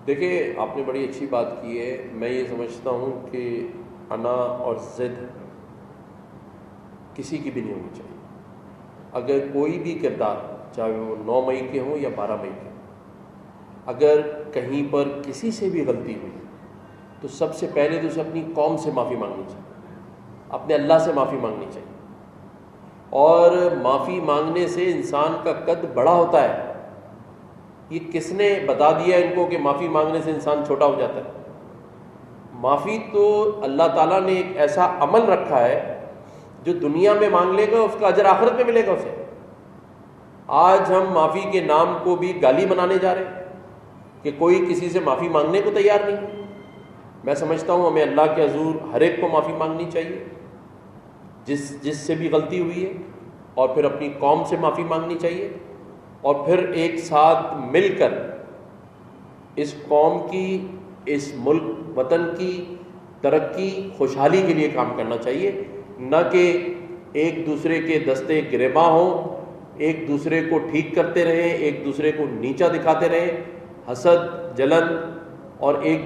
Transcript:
دیکھیں، آپ نے بڑی اچھی بات کی ہے. میں یہ سمجھتا ہوں کہ انا اور ضد کسی کی بھی نہیں ہونی چاہیے. اگر کوئی بھی کردار، چاہے وہ 9 مئی کے ہوں یا 12 مئی کے، اگر کہیں پر کسی سے بھی غلطی ہوئی تو سب سے پہلے تو اسے اپنی قوم سے معافی مانگنی چاہیے، اپنے اللہ سے معافی مانگنی چاہیے. اور معافی مانگنے سے انسان کا قد بڑا ہوتا ہے. یہ کس نے بتا دیا ان کو کہ معافی مانگنے سے انسان چھوٹا ہو جاتا ہے؟ معافی تو اللہ تعالیٰ نے ایک ایسا عمل رکھا ہے جو دنیا میں مانگ لے گا اس کا اجر آخرت میں ملے گا اسے. آج ہم معافی کے نام کو بھی گالی بنانے جا رہے ہیں کہ کوئی کسی سے معافی مانگنے کو تیار نہیں. میں سمجھتا ہوں ہمیں اللہ کے حضور ہر ایک کو معافی مانگنی چاہیے جس سے بھی غلطی ہوئی ہے، اور پھر اپنی قوم سے معافی مانگنی چاہیے، اور پھر ایک ساتھ مل کر اس قوم کی، اس ملک وطن کی ترقی، خوشحالی کے لیے کام کرنا چاہیے. نہ کہ ایک دوسرے کے دستے گریباں ہوں، ایک دوسرے کو ٹھیک کرتے رہیں، ایک دوسرے کو نیچا دکھاتے رہیں، حسد، جلن اور ایک